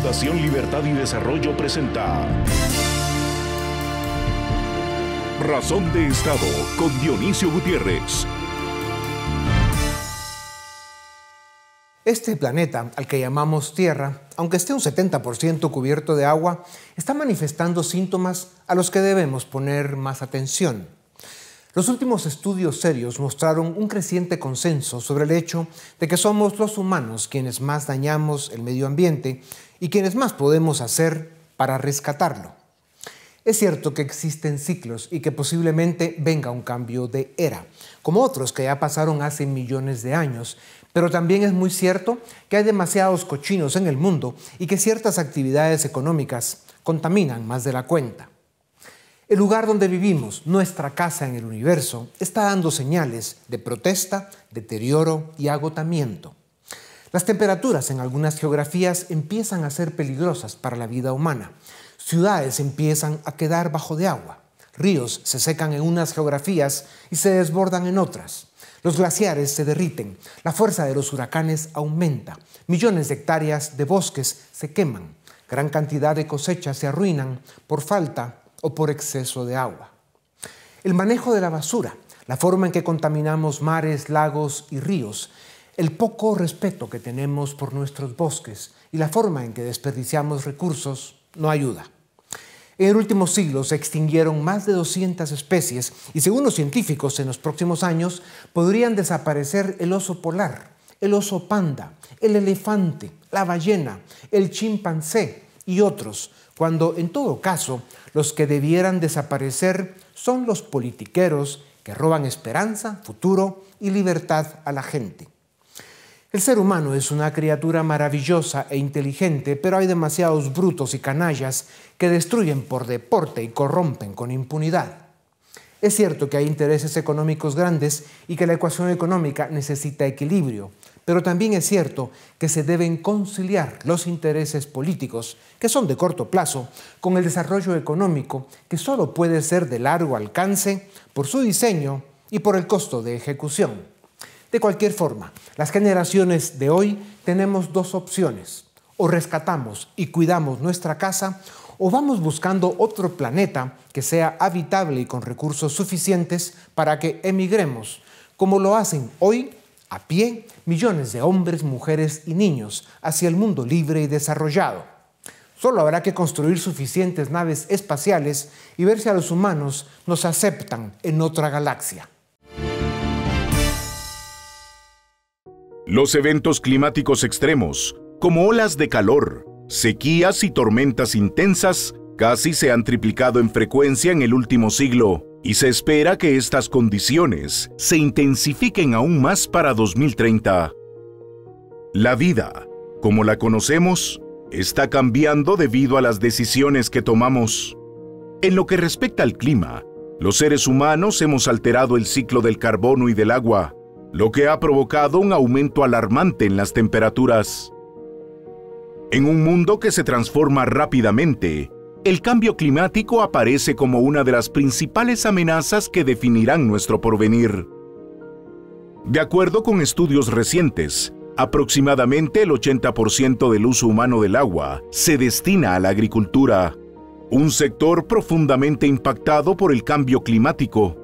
Fundación Libertad y Desarrollo presenta Razón de Estado con Dionisio Gutiérrez. Este planeta, al que llamamos Tierra, aunque esté un 70% cubierto de agua, está manifestando síntomas a los que debemos poner más atención. Los últimos estudios serios mostraron un creciente consenso sobre el hecho de que somos los humanos quienes más dañamos el medio ambiente y quienes más podemos hacer para rescatarlo. Es cierto que existen ciclos y que posiblemente venga un cambio de era, como otros que ya pasaron hace millones de años, pero también es muy cierto que hay demasiados cochinos en el mundo y que ciertas actividades económicas contaminan más de la cuenta. El lugar donde vivimos, nuestra casa en el universo, está dando señales de protesta, deterioro y agotamiento. Las temperaturas en algunas geografías empiezan a ser peligrosas para la vida humana. Ciudades empiezan a quedar bajo de agua. Ríos se secan en unas geografías y se desbordan en otras. Los glaciares se derriten, la fuerza de los huracanes aumenta, millones de hectáreas de bosques se queman, gran cantidad de cosechas se arruinan por falta o por exceso de agua. El manejo de la basura, la forma en que contaminamos mares, lagos y ríos, el poco respeto que tenemos por nuestros bosques y la forma en que desperdiciamos recursos no ayuda. En el último siglo se extinguieron más de 200 especies y según los científicos en los próximos años podrían desaparecer el oso polar, el oso panda, el elefante, la ballena, el chimpancé y otros, cuando en todo caso los que debieran desaparecer son los politiqueros que roban esperanza, futuro y libertad a la gente. El ser humano es una criatura maravillosa e inteligente, pero hay demasiados brutos y canallas que destruyen por deporte y corrompen con impunidad. Es cierto que hay intereses económicos grandes y que la ecuación económica necesita equilibrio, pero también es cierto que se deben conciliar los intereses políticos, que son de corto plazo, con el desarrollo económico, que solo puede ser de largo alcance por su diseño y por el costo de ejecución. De cualquier forma, las generaciones de hoy tenemos dos opciones: o rescatamos y cuidamos nuestra casa, o vamos buscando otro planeta que sea habitable y con recursos suficientes para que emigremos, como lo hacen hoy a pie millones de hombres, mujeres y niños hacia el mundo libre y desarrollado. Solo habrá que construir suficientes naves espaciales y ver si a los humanos nos aceptan en otra galaxia. Los eventos climáticos extremos, como olas de calor, sequías y tormentas intensas, casi se han triplicado en frecuencia en el último siglo, y se espera que estas condiciones se intensifiquen aún más para 2030. La vida, como la conocemos, está cambiando debido a las decisiones que tomamos. En lo que respecta al clima, los seres humanos hemos alterado el ciclo del carbono y del agua, lo que ha provocado un aumento alarmante en las temperaturas. En un mundo que se transforma rápidamente, el cambio climático aparece como una de las principales amenazas que definirán nuestro porvenir. De acuerdo con estudios recientes, aproximadamente el 80% del uso humano del agua se destina a la agricultura, un sector profundamente impactado por el cambio climático.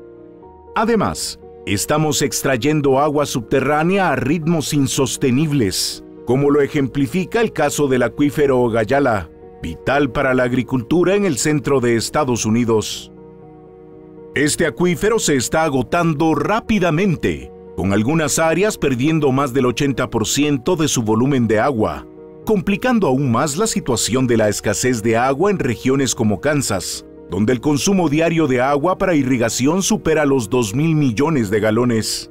Además, estamos extrayendo agua subterránea a ritmos insostenibles, como lo ejemplifica el caso del acuífero Ogallala, vital para la agricultura en el centro de Estados Unidos. Este acuífero se está agotando rápidamente, con algunas áreas perdiendo más del 80% de su volumen de agua, complicando aún más la situación de la escasez de agua en regiones como Kansas, donde el consumo diario de agua para irrigación supera los 2.000 millones de galones.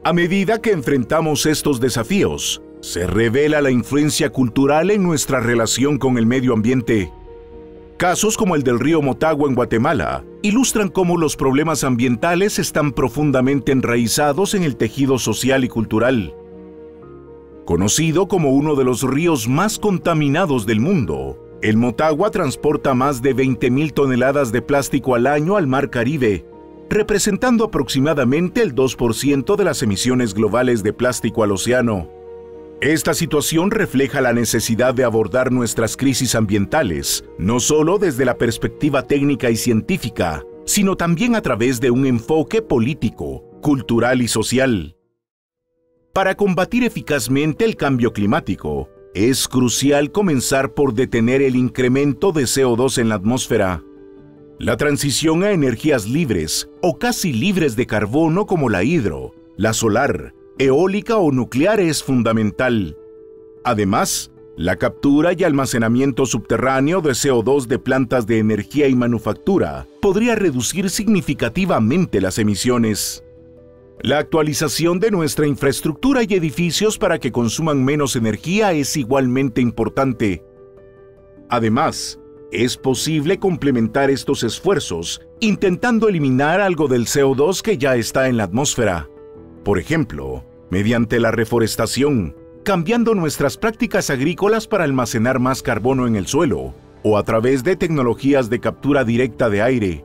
A medida que enfrentamos estos desafíos, se revela la influencia cultural en nuestra relación con el medio ambiente. Casos como el del río Motagua en Guatemala ilustran cómo los problemas ambientales están profundamente enraizados en el tejido social y cultural. Conocido como uno de los ríos más contaminados del mundo, el Motagua transporta más de 20.000 toneladas de plástico al año al Mar Caribe, representando aproximadamente el 2% de las emisiones globales de plástico al océano. Esta situación refleja la necesidad de abordar nuestras crisis ambientales, no solo desde la perspectiva técnica y científica, sino también a través de un enfoque político, cultural y social. Para combatir eficazmente el cambio climático, es crucial comenzar por detener el incremento de CO2 en la atmósfera. La transición a energías libres o casi libres de carbono como la hidro, la solar, eólica o nuclear es fundamental. Además, la captura y almacenamiento subterráneo de CO2 de plantas de energía y manufactura podría reducir significativamente las emisiones. La actualización de nuestra infraestructura y edificios para que consuman menos energía es igualmente importante. Además, es posible complementar estos esfuerzos intentando eliminar algo del CO2 que ya está en la atmósfera. Por ejemplo, mediante la reforestación, cambiando nuestras prácticas agrícolas para almacenar más carbono en el suelo, o a través de tecnologías de captura directa de aire.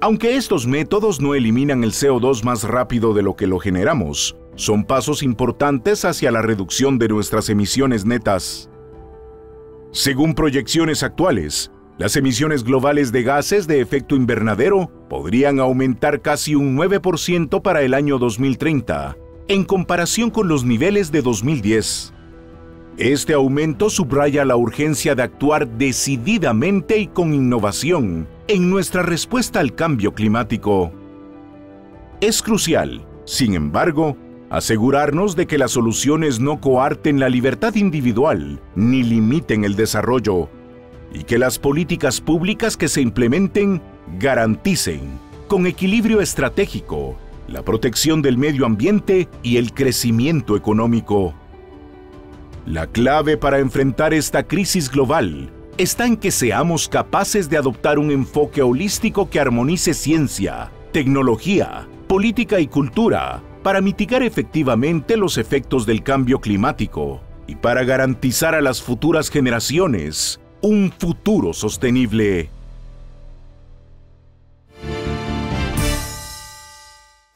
Aunque estos métodos no eliminan el CO2 más rápido de lo que lo generamos, son pasos importantes hacia la reducción de nuestras emisiones netas. Según proyecciones actuales, las emisiones globales de gases de efecto invernadero podrían aumentar casi un 9% para el año 2030, en comparación con los niveles de 2010. Este aumento subraya la urgencia de actuar decididamente y con innovación en nuestra respuesta al cambio climático. Es crucial, sin embargo, asegurarnos de que las soluciones no coarten la libertad individual ni limiten el desarrollo, y que las políticas públicas que se implementen garanticen, con equilibrio estratégico, la protección del medio ambiente y el crecimiento económico. La clave para enfrentar esta crisis global está en que seamos capaces de adoptar un enfoque holístico que armonice ciencia, tecnología, política y cultura para mitigar efectivamente los efectos del cambio climático y para garantizar a las futuras generaciones un futuro sostenible.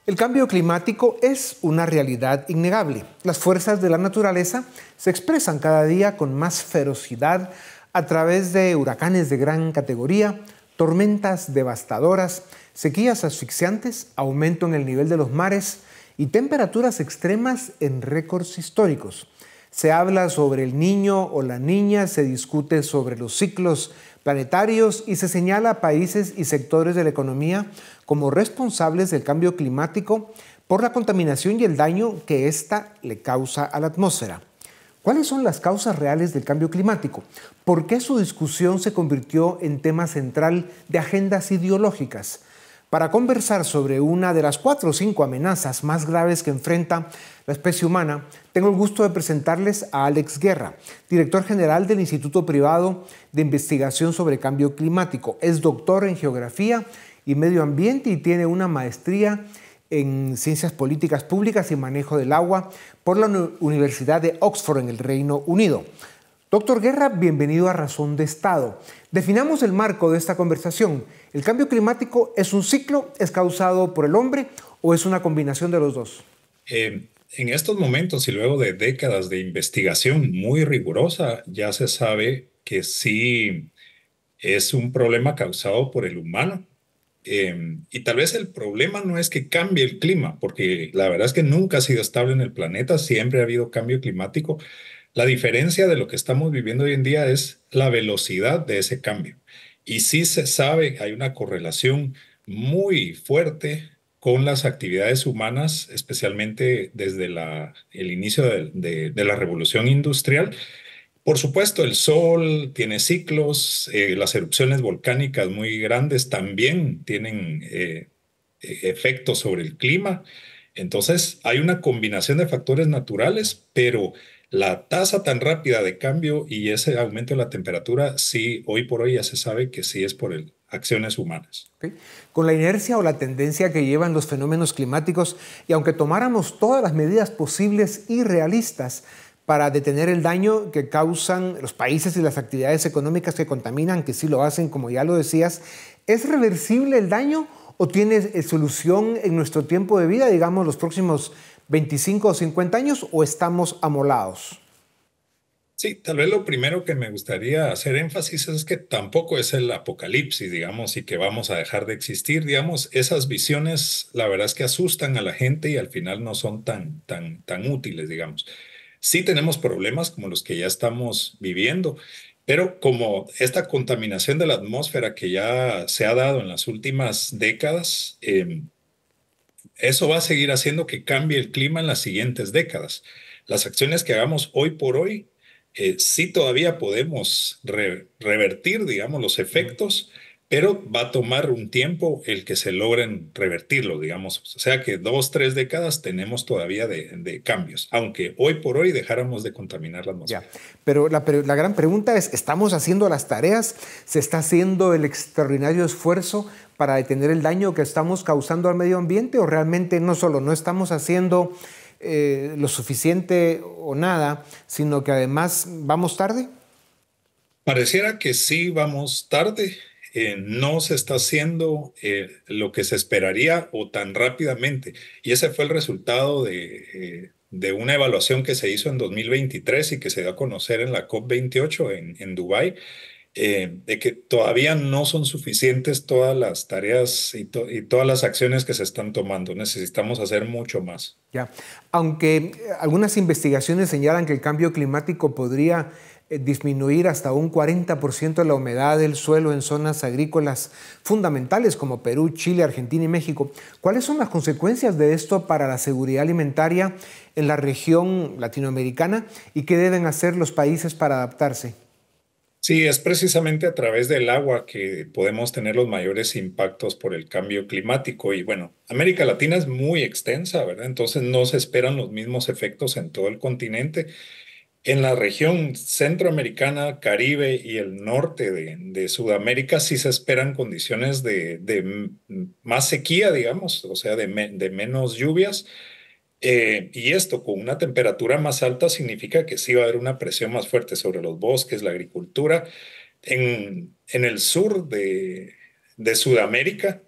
El cambio climático es una realidad innegable. Las fuerzas de la naturaleza se expresan cada día con más ferocidad a través de huracanes de gran categoría, tormentas devastadoras, sequías asfixiantes, aumento en el nivel de los mares y temperaturas extremas en récords históricos. Se habla sobre el niño o la niña, se discute sobre los ciclos planetarios y se señala a países y sectores de la economía como responsables del cambio climático por la contaminación y el daño que ésta le causa a la atmósfera. ¿Cuáles son las causas reales del cambio climático? ¿Por qué su discusión se convirtió en tema central de agendas ideológicas? Para conversar sobre una de las 4 o 5 amenazas más graves que enfrenta la especie humana, tengo el gusto de presentarles a Alex Guerra, director general del Instituto Privado de Investigación sobre Cambio Climático. Es doctor en Geografía y Medio Ambiente y tiene una maestría en Ciencias Políticas Públicas y Manejo del Agua por la Universidad de Oxford en el Reino Unido. Doctor Guerra, bienvenido a Razón de Estado. Definamos el marco de esta conversación. ¿El cambio climático es un ciclo, es causado por el hombre o es una combinación de los dos? En estos momentos y luego de décadas de investigación muy rigurosa, ya se sabe que sí es un problema causado por el humano. Y tal vez el problema no es que cambie el clima, porque la verdad es que nunca ha sido estable en el planeta, siempre ha habido cambio climático. La diferencia de lo que estamos viviendo hoy en día es la velocidad de ese cambio. Y sí se sabe, hay una correlación muy fuerte con las actividades humanas, especialmente desde el inicio de la revolución industrial. Por supuesto, el sol tiene ciclos, las erupciones volcánicas muy grandes también tienen efectos sobre el clima. Entonces, hay una combinación de factores naturales, pero la tasa tan rápida de cambio y ese aumento de la temperatura, sí, hoy por hoy ya se sabe que sí es por acciones humanas. Okay. Con la inercia o la tendencia que llevan los fenómenos climáticos, y aunque tomáramos todas las medidas posibles y realistas para detener el daño que causan los países y las actividades económicas que contaminan, que sí lo hacen, como ya lo decías, ¿es reversible el daño o tiene solución en nuestro tiempo de vida, digamos, los próximos 25 o 50 años o estamos amolados? Sí, tal vez lo primero que me gustaría hacer énfasis es que tampoco es el apocalipsis, digamos, y que vamos a dejar de existir, digamos, esas visiones, la verdad es que asustan a la gente y al final no son tan útiles, digamos. Sí tenemos problemas como los que ya estamos viviendo, pero como esta contaminación de la atmósfera que ya se ha dado en las últimas décadas, eso va a seguir haciendo que cambie el clima en las siguientes décadas. Las acciones que hagamos hoy por hoy, sí todavía podemos revertir, digamos, los efectos, pero va a tomar un tiempo el que se logren revertirlo, digamos. O sea que 2, 3 décadas tenemos todavía de cambios, aunque hoy por hoy dejáramos de contaminar la Ya, atmósfera. pero la gran pregunta es, ¿estamos haciendo las tareas? ¿Se está haciendo el extraordinario esfuerzo para detener el daño que estamos causando al medio ambiente? ¿O realmente no solo no estamos haciendo lo suficiente o nada, sino que además vamos tarde? Pareciera que sí vamos tarde, no se está haciendo lo que se esperaría o tan rápidamente. Y ese fue el resultado de una evaluación que se hizo en 2023 y que se dio a conocer en la COP28 en Dubái, de que todavía no son suficientes todas las tareas y todas las acciones que se están tomando. Necesitamos hacer mucho más. Ya. Aunque algunas investigaciones señalan que el cambio climático podría disminuir hasta un 40% la humedad del suelo en zonas agrícolas fundamentales como Perú, Chile, Argentina y México. ¿Cuáles son las consecuencias de esto para la seguridad alimentaria en la región latinoamericana y qué deben hacer los países para adaptarse? Sí, es precisamente a través del agua que podemos tener los mayores impactos por el cambio climático. Y bueno, América Latina es muy extensa, ¿verdad? Entonces no se esperan los mismos efectos en todo el continente. En la región centroamericana, Caribe y el norte de Sudamérica sí se esperan condiciones de más sequía, digamos, o sea, de menos lluvias. Y esto con una temperatura más alta significa que sí va a haber una presión más fuerte sobre los bosques, la agricultura. En el sur de Sudamérica,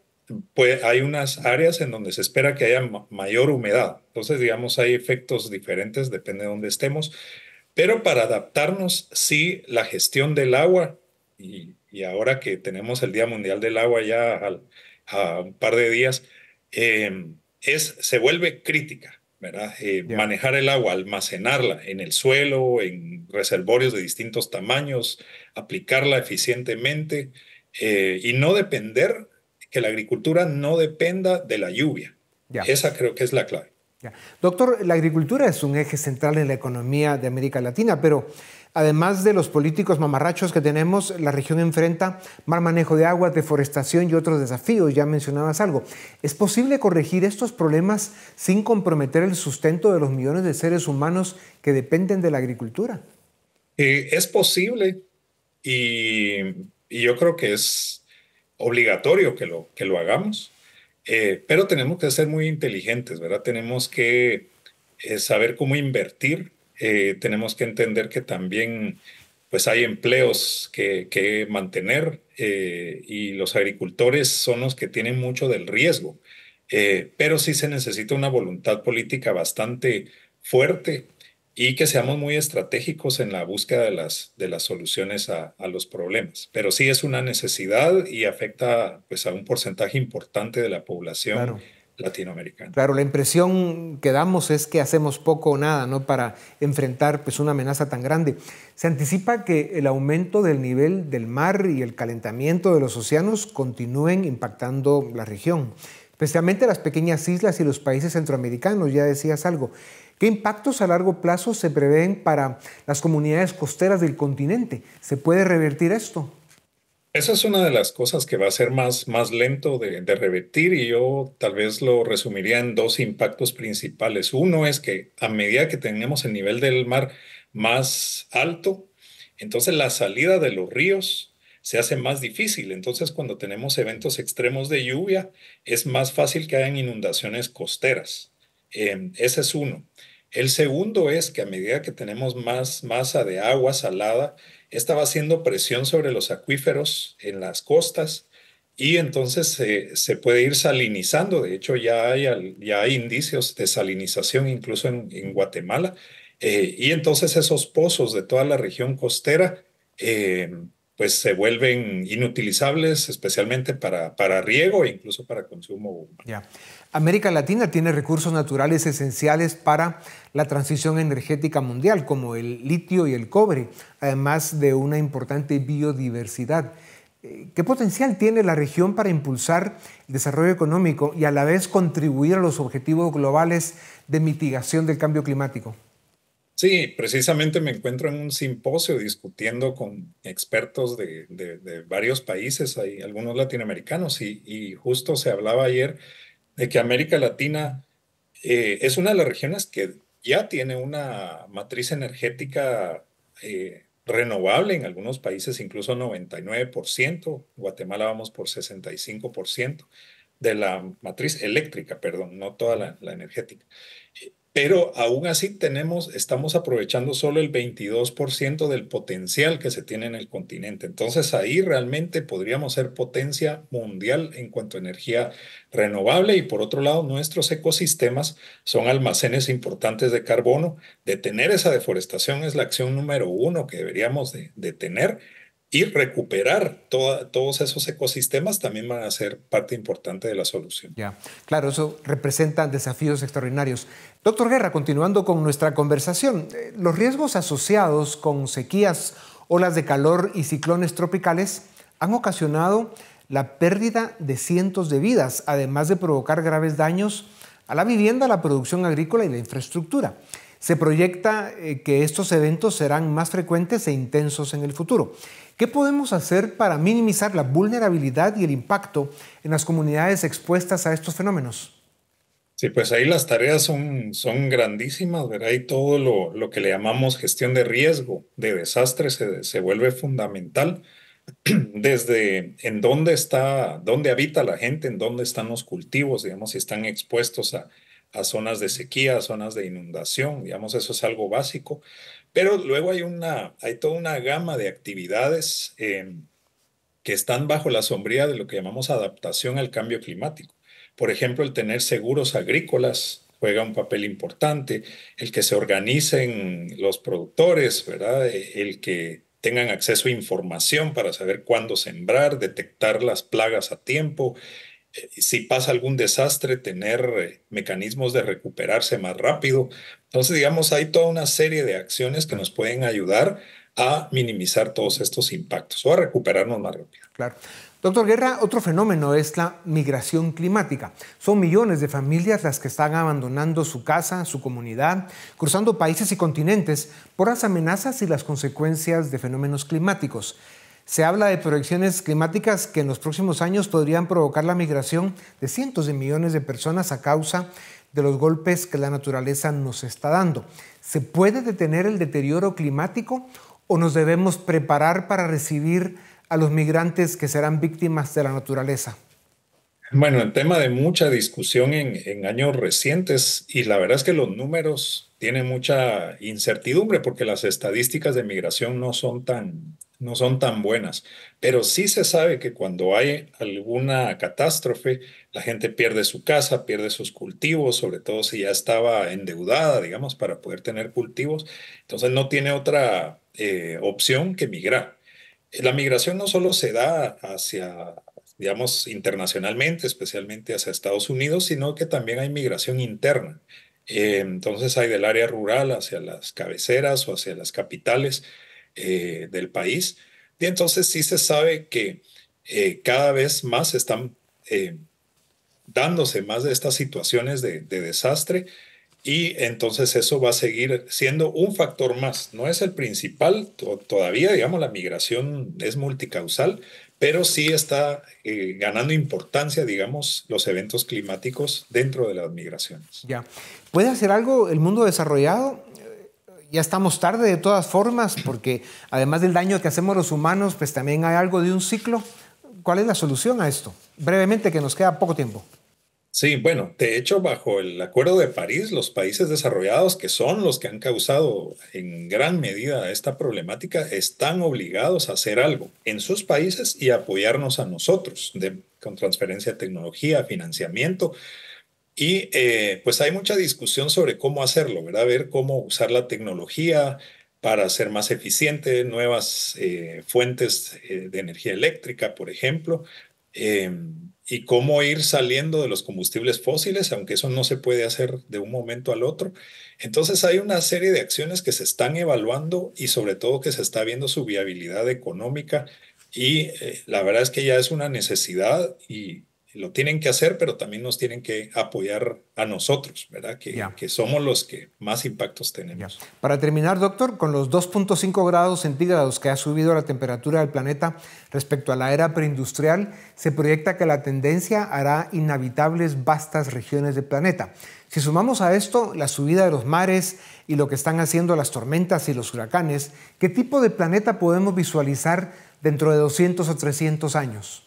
pues hay unas áreas en donde se espera que haya mayor humedad. Entonces, digamos, hay efectos diferentes, depende de dónde estemos. Pero para adaptarnos, sí, la gestión del agua, y ahora que tenemos el Día Mundial del Agua ya a un par de días, se vuelve crítica, ¿verdad? Ya. Manejar el agua, almacenarla en el suelo, en reservorios de distintos tamaños, aplicarla eficientemente y no depender, que la agricultura no dependa de la lluvia. Ya. Esa creo que es la clave. Ya. Doctor, la agricultura es un eje central en la economía de América Latina, pero además de los políticos mamarrachos que tenemos, la región enfrenta mal manejo de agua, deforestación y otros desafíos. Ya mencionabas algo. ¿Es posible corregir estos problemas sin comprometer el sustento de los millones de seres humanos que dependen de la agricultura? Es posible y, y yo creo que es obligatorio que lo hagamos, pero tenemos que ser muy inteligentes, ¿verdad? Tenemos que saber cómo invertir, tenemos que entender que también pues hay empleos que mantener y los agricultores son los que tienen mucho del riesgo, pero sí se necesita una voluntad política bastante fuerte y que seamos muy estratégicos en la búsqueda de las soluciones a los problemas. Pero sí es una necesidad y afecta pues, a un porcentaje importante de la población Claro. latinoamericana. Claro, la impresión que damos es que hacemos poco o nada, ¿no?, para enfrentar pues, una amenaza tan grande. Se anticipa que el aumento del nivel del mar y el calentamiento de los océanos continúen impactando la región, especialmente las pequeñas islas y los países centroamericanos, ya decías algo. ¿Qué impactos a largo plazo se prevén para las comunidades costeras del continente? ¿Se puede revertir esto? Esa es una de las cosas que va a ser más lento de revertir y yo tal vez lo resumiría en dos impactos principales. Uno es que a medida que tenemos el nivel del mar más alto, entonces la salida de los ríos se hace más difícil. Entonces cuando tenemos eventos extremos de lluvia, es más fácil que hayan inundaciones costeras. Ese es uno. El segundo es que a medida que tenemos más masa de agua salada, esta va haciendo presión sobre los acuíferos en las costas y entonces se puede ir salinizando. De hecho, ya hay indicios de salinización incluso en Guatemala. Y entonces esos pozos de toda la región costera eh, pues se vuelven inutilizables, especialmente para riego e incluso para consumo humano. Ya. América Latina tiene recursos naturales esenciales para la transición energética mundial, como el litio y el cobre, además de una importante biodiversidad. ¿Qué potencial tiene la región para impulsar el desarrollo económico y a la vez contribuir a los objetivos globales de mitigación del cambio climático? Sí, precisamente me encuentro en un simposio discutiendo con expertos de varios países, hay algunos latinoamericanos, y justo se hablaba ayer de que América Latina es una de las regiones que ya tiene una matriz energética renovable, en algunos países incluso 99%. Guatemala vamos por 65% de la matriz eléctrica, perdón, no toda la energética. Pero aún así estamos aprovechando solo el 22% del potencial que se tiene en el continente. Entonces ahí realmente podríamos ser potencia mundial en cuanto a energía renovable, y por otro lado nuestros ecosistemas son almacenes importantes de carbono. Detener esa deforestación es la acción número uno que deberíamos de tener, y recuperar todos esos ecosistemas también van a ser parte importante de la solución. Ya, claro, eso representa desafíos extraordinarios. Doctor Guerra, continuando con nuestra conversación, los riesgos asociados con sequías, olas de calor y ciclones tropicales han ocasionado la pérdida de cientos de vidas, además de provocar graves daños a la vivienda, la producción agrícola y la infraestructura. Se proyecta que estos eventos serán más frecuentes e intensos en el futuro. ¿Qué podemos hacer para minimizar la vulnerabilidad y el impacto en las comunidades expuestas a estos fenómenos? Sí, pues ahí las tareas son grandísimas, ¿verdad? Y todo lo que le llamamos gestión de riesgo, de desastre, se vuelve fundamental. Desde en dónde habita la gente, en dónde están los cultivos, digamos, si están expuestos a zonas de sequía, a zonas de inundación, digamos, eso es algo básico. Pero luego hay toda una gama de actividades que están bajo la sombría de lo que llamamos adaptación al cambio climático. Por ejemplo, el tener seguros agrícolas juega un papel importante, el que se organicen los productores, ¿verdad? El que tengan acceso a información para saber cuándo sembrar, detectar las plagas a tiempo. Si pasa algún desastre, tener mecanismos de recuperarse más rápido. Entonces, digamos, hay toda una serie de acciones que nos pueden ayudar a minimizar todos estos impactos o a recuperarnos más rápido. Claro. Doctor Guerra, otro fenómeno es la migración climática. Son millones de familias las que están abandonando su casa, su comunidad, cruzando países y continentes por las amenazas y las consecuencias de fenómenos climáticos. Se habla de proyecciones climáticas que en los próximos años podrían provocar la migración de cientos de millones de personas a causa de los golpes que la naturaleza nos está dando. ¿Se puede detener el deterioro climático o nos debemos preparar para recibir a los migrantes que serán víctimas de la naturaleza? Bueno, el tema de mucha discusión en años recientes, y la verdad es que los números tienen mucha incertidumbre porque las estadísticas de migración no son tan buenas, pero sí se sabe que cuando hay alguna catástrofe, la gente pierde su casa, pierde sus cultivos, sobre todo si ya estaba endeudada, digamos, para poder tener cultivos, entonces no tiene otra opción que migrar. La migración no solo se da hacia, digamos, internacionalmente, especialmente hacia Estados Unidos, sino que también hay migración interna. Entonces hay del área rural hacia las cabeceras o hacia las capitales del país. Y entonces sí se sabe que cada vez más están dándose más de estas situaciones de desastre, y entonces eso va a seguir siendo un factor más. No es el principal todavía, digamos, la migración es multicausal, pero sí está ganando importancia, digamos, los eventos climáticos dentro de las migraciones. Ya. ¿Puede hacer algo el mundo desarrollado? Ya estamos tarde de todas formas, porque además del daño que hacemos los humanos, pues también hay algo de un ciclo. ¿Cuál es la solución a esto? Brevemente, que nos queda poco tiempo. Sí, bueno, de hecho, bajo el Acuerdo de París, los países desarrollados, que son los que han causado en gran medida esta problemática, están obligados a hacer algo en sus países y apoyarnos a nosotros con transferencia de tecnología, financiamiento. Y pues hay mucha discusión sobre cómo hacerlo, ¿verdad? Ver cómo usar la tecnología para ser más eficiente, nuevas fuentes de energía eléctrica, por ejemplo, eh, y cómo ir saliendo de los combustibles fósiles, aunque eso no se puede hacer de un momento al otro. Entonces hay una serie de acciones que se están evaluando y sobre todo que se está viendo su viabilidad económica y la verdad es que ya es una necesidad y lo tienen que hacer, pero también nos tienen que apoyar a nosotros, ¿verdad? Ya. Que somos los que más impactos Ya. tenemos. Para terminar, doctor, con los 2,5 grados centígrados que ha subido la temperatura del planeta respecto a la era preindustrial, se proyecta que la tendencia hará inhabitables vastas regiones del planeta. Si sumamos a esto la subida de los mares y lo que están haciendo las tormentas y los huracanes, ¿qué tipo de planeta podemos visualizar dentro de 200 o 300 años?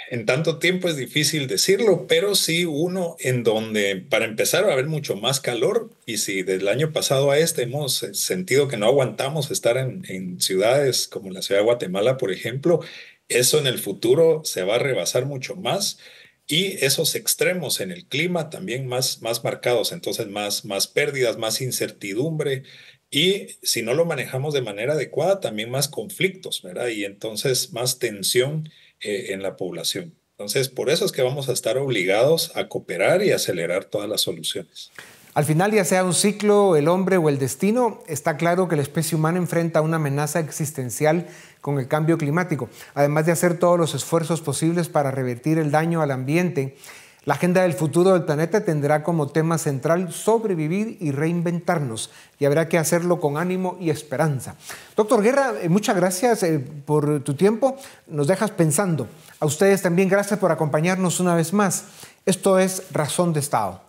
En tanto tiempo es difícil decirlo, pero sí uno en donde para empezar va a haber mucho más calor y si del año pasado a este hemos sentido que no aguantamos estar en ciudades como la ciudad de Guatemala, por ejemplo, eso en el futuro se va a rebasar mucho más y esos extremos en el clima también más marcados, entonces más pérdidas, más incertidumbre. Y si no lo manejamos de manera adecuada, también más conflictos, ¿verdad? Y entonces más tensión en la población. Entonces, por eso es que vamos a estar obligados a cooperar y acelerar todas las soluciones. Al final, ya sea un ciclo, el hombre o el destino, está claro que la especie humana enfrenta una amenaza existencial con el cambio climático. Además de hacer todos los esfuerzos posibles para revertir el daño al ambiente, la agenda del futuro del planeta tendrá como tema central sobrevivir y reinventarnos, y habrá que hacerlo con ánimo y esperanza. Doctor Guerra, muchas gracias por tu tiempo, nos dejas pensando. A ustedes también gracias por acompañarnos una vez más. Esto es Razón de Estado.